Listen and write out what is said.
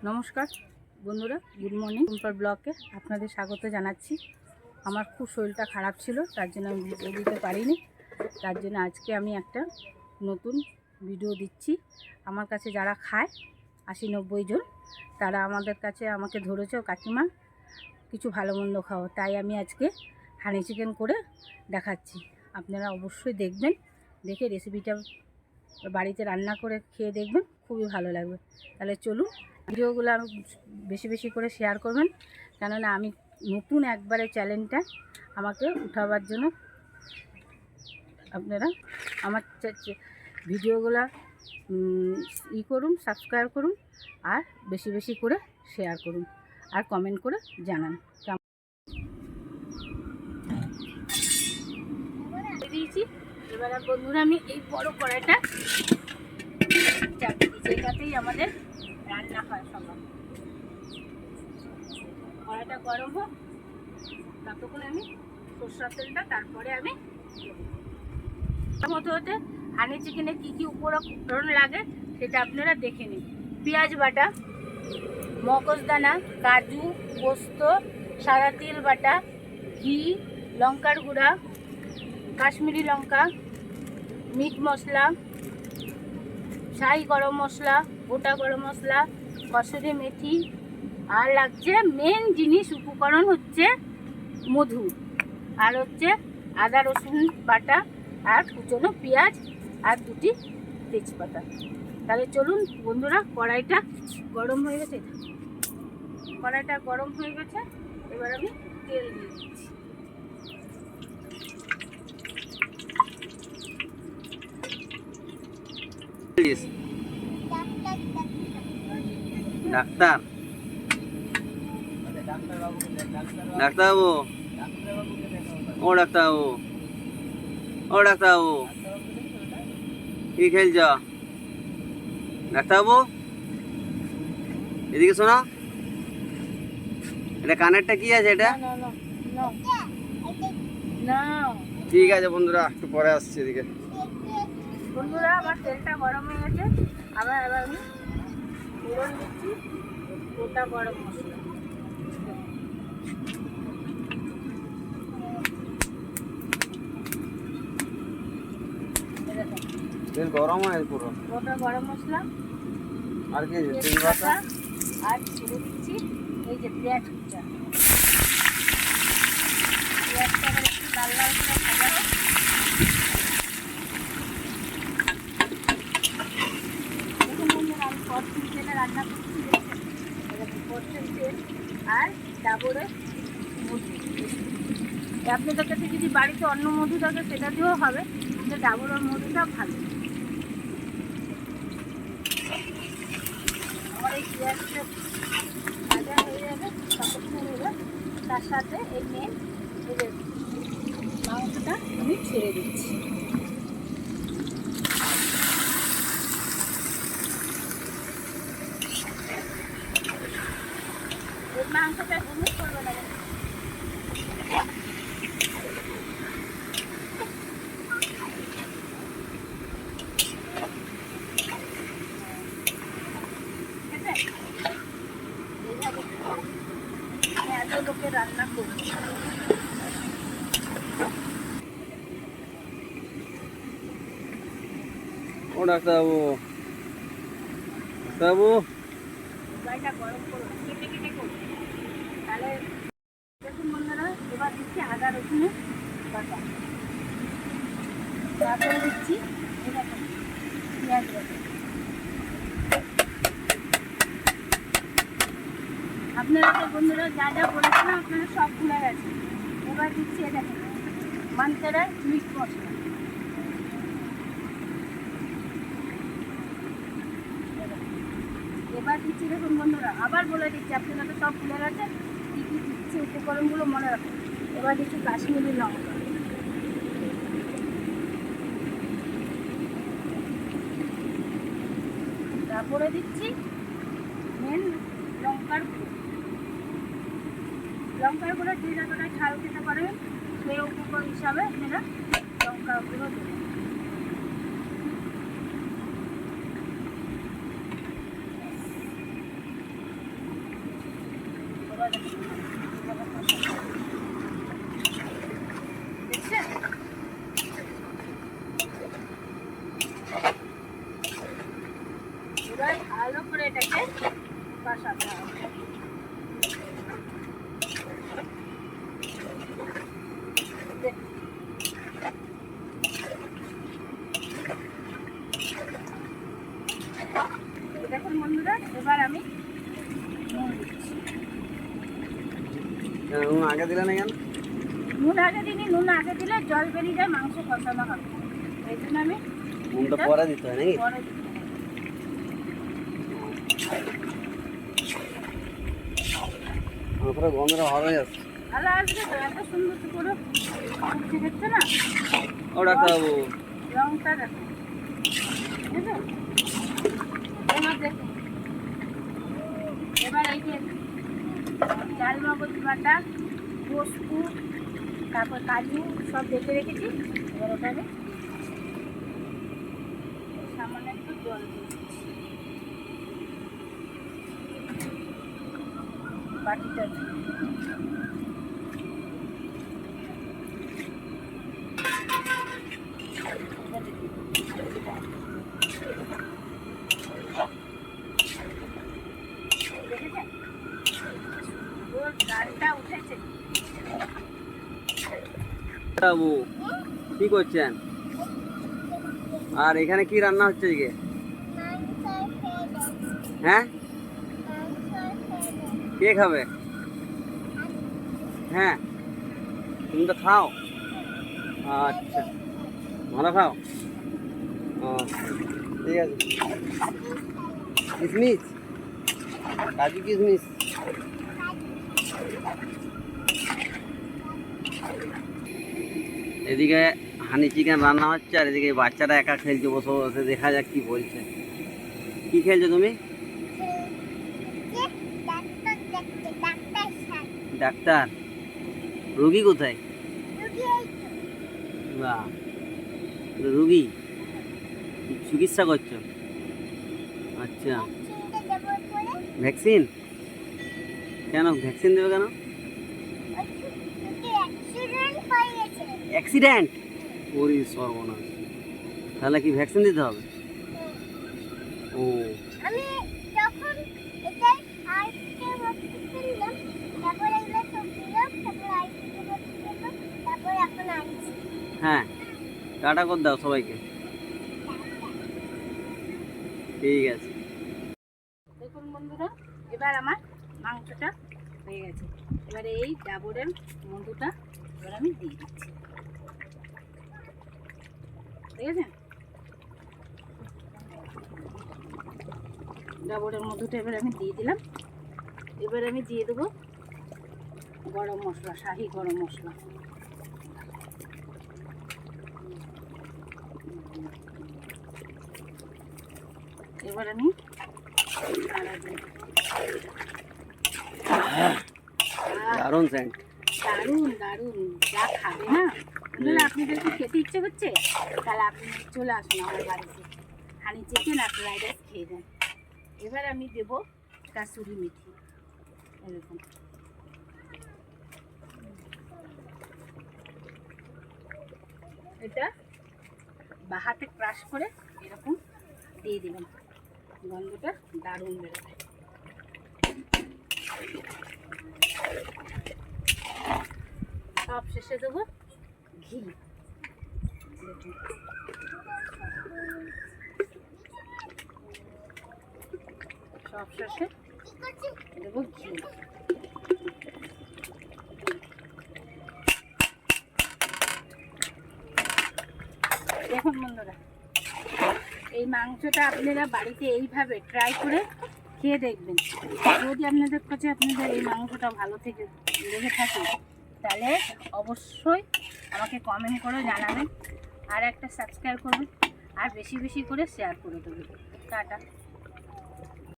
নমস্কার বন্ধুরা, good morning. টুম্পার ব্লগে আপনাদের স্বাগত জানাচ্ছি। আমার খুব শরীরটা খারাপ ছিল, তার জন্য আমি ভিডিও দিতে পারিনি। তার জন্য আজকে আমি একটা নতুন ভিডিও দিচ্ছি। আমার কাছে যারা খায় 80-90 জন, তারা আমাকে ধরেছে, কাকিমা কিছু ভালো মন্দ খাও, তাই আমি আজকে হানি চিকেন করে দেখাচ্ছি। আপনারা অবশ্যই দেখবেন, দেখে রেসিপিটা বাড়িতে রান্না করে খেয়ে দেখবেন, খুবই ভালো লাগবে। তাহলে চলুন, ভিডিওগুলো বেশি বেশি করে শেয়ার করবেন, কেননা আমি নতুন একবারে চ্যানেলটা আমাকে উঠাবার জন্য আপনারা আমার ভিডিওগুলো করুন, সাবস্ক্রাইব করুন, আর বেশি বেশি করে শেয়ার করুন, আর কমেন্ট করে জানান। দিয়েছি এবার বন্ধুরা, আমি এই বড় কড়াইটা এটাতেই আমাদের রান্না হয় সবাই। কড়াইটা গরম হোক, ততক্ষণ আমি সরষের তেলটা তারপরে আমি মতো হতে হানি চিকেনে কী কী উপকরণ লাগে সেটা আপনারা দেখে নিন। পেঁয়াজ বাটা, মগজদানা, কাজু, পোস্ত, সাদা তিল বাটা, ঘি, লঙ্কার গুঁড়া, কাশ্মীরি লঙ্কা, মিট মশলা, শাহি গরম মশলা, গোটা গরম মশলা, কসুরি মেথি, আর লাগছে মেন জিনিস উপকরণ হচ্ছে মধু, আর হচ্ছে আদা রসুন বাটা, আর কুচনো পেঁয়াজ, আর 2টি তেজপাতা। তাহলে চলুন বন্ধুরা, কড়াইটা গরম হয়ে গেছে, এবার আমি তেল দিয়ে দিচ্ছি। ডাক্তার ডাক্তারবাবু, ও ডাক্তারবাবু, ও ডাক্তারবাবু, কি খেলছ? ডাক্তারবাবু এদিকে শোনো, এটা কানেরটা কি আছে? এটা ঠিক আছে বন্ধুরা, একটু পরে আসছি এদিকে। বন্ধুরা, আমার তেলটা গরম হয়ে গেছে, এবার আমি ফোড়ন দিচ্ছি গোটা গরম মশলা। তেল গরম হয় পুরো, গোটা গরম মশলা, আর কি তেজপাতা, আর ছেড়ে দিচ্ছি এই যে পেঁয়াজ কুচা। পেঁয়াজটা আবার একটু লাল লাল করে ভাজা হোক। দেখুন বন্ধুরা, আমি ফরচুন তেলে রান্না করছি, ফরচুন তেল আর ডাবরের মধু। আপনাদের কাছে যদি বাড়িতে অন্য মধু থাকে সেটা দিয়েও হবে, কিন্তু ডাবরের মধুটা ভালো। আমার এই পেঁয়াজটা ভাজা হয়ে যাবে, ততক্ষণ হলে তার সাথে এই মেন মাংসটা আমি ছেড়ে দিচ্ছি। এই মাংসটা হলুদ করবে না, এত লোকে রান্না করবো। ও ডাক্তারবাবু, ডাক্তারবাবু কড়াইটা গরম করবো, কেটে কেটে করবো। তাহলে দেখুন বন্ধুরা, এবার দিচ্ছি আদা রসুনের বাটা, তারপরে দিচ্ছি পেঁয়াজ বাটা। আপনারা তো বন্ধুরা যা যা বলেছিলাম আপনারা সব ভুলে গেছে। এবার দিচ্ছি এটা মানতেরা মিট মশলা, এবার দিচ্ছি। দেখুন বন্ধুরা, আবার বলে দিচ্ছি, আপনারা তো সব ভুলে গেছে, কী কী দিচ্ছি উপকরণগুলো মনে রাখুন। এবার দিচ্ছি কাশ্মীরি লঙ্কা, তারপরে দিচ্ছি মেন লঙ্কার গুঁড়ো। লঙ্কার গুঁড়ো যে যতটা ঝাল খেতে পারবেন সেই উপকরণ হিসাবে আপনারা লঙ্কার গুঁড়ো দেবেন। দেখছেন? এবার ভালো করে এটাকে কষাতে হবে। দেখুন বন্ধুরা, এবার আমি নুন দিচ্ছি। নুন আগে দিলে না কেন? নুন আগে দিলে জল বেরিয়ে যায়, মাংস কষানো হবে, এই জন্য আমি নুনটা পরে দিতে হয় নাকি? পরে দিচ্ছি। পুরো গন্ধটা ভালোই আছে। ভালো আসবে তো, এত সুন্দর করে উঠছে, দেখছো না? ও ডাক্তারবাবু, রংটা দেখো, বুঝলো? এবার দেখো, এবার এই যে চাল মগজ বাটা, পোস্ত, তারপর কাজু সব বেটে রেখেছি, এবার ওটা আমি সামান্য একটু জল দিয়ে দিচ্ছি বাটিটা দিয়ে। দেখেছেন ওর ডালটা উঠেছে। বাবু কি করছেন? আর এখানে কি রান্না হচ্ছে আজকে? হ্যাঁ, কে খাবে? হ্যাঁ, তুমি তো খাও। আচ্ছা, ভালো খাও। ও, ঠিক আছে। কিশমিশ, কাজু কিশমিশ। এদিকে হানি চিকেন রান্না হচ্ছে, আর এদিকে বাচ্চারা একা খেলছে বসে বসে। দেখা যাক কি বলছে। কি খেলছো তুমি? ডাক্তার? রুগী কোথায়? বাহ, রুগী চিকিৎসা করছো? আচ্ছা, ভ্যাকসিন? কেন ভ্যাকসিন দেবে কেন? অ্যাক্সিডেন্ট? ওরে সর্বনাশ, তাহলে কি ভ্যাকসিন দিতে হবে? ও, আমি যখন এটাই আইসকে ভর্তি করলাম, তারপর এগুলো সব দিলাম, তারপর আইসকে ভর্তি করলাম, তারপর এখন আনছি। হ্যাঁ, টাটা করে দাও সবাইকে। ঠিক আছে। দেখুন বন্ধুরা, এবার আমার মাংসটা হয়ে গেছে। এবারে এই ডাবরের মধুটা এবার আমি দিয়ে দিচ্ছি, ঠিক আছে? ডাবরের মধুটা এবার আমি দিয়ে দিলাম। এবার আমি দিয়ে দেবো গরম মশলা, শাহি গরম মশলা। এবার আমি নাড়া দিই। দারুণ সেন্ট। দারুণ দারুণ, যা খাবে না বন্ধুরা, আপনাদেরকে খেতে ইচ্ছে হচ্ছে, তাহলে আপনি চলে আসুন আমার বাড়িতে, হানি চিকেন আর ফ্রাইড রাইস খেয়ে যান। এবার আমি দেবো কাসুরি মেথি, এরকম। এটা বা হাতে ক্রাশ করে এরকম দিয়ে দিলাম, গন্ধটা দারুণ বেরোবে। সব শেষে দেবো ঘি, দেখুন। সব শেষে দেবো ঘি। দেখুন বন্ধুরা, এই মাংসটা আপনারা বাড়িতে এইভাবে ট্রাই করে খেয়ে দেখবেন। যদি আপনাদের কাছে আপনাদের এই মাংসটা ভালো থেকে লেগে থাকে, তাহলে অবশ্যই আমাকে কমেন্ট করে জানাবেন, আর একটা সাবস্ক্রাইব করবেন, আর বেশি বেশি করে শেয়ার করে দেবেন। টাটা।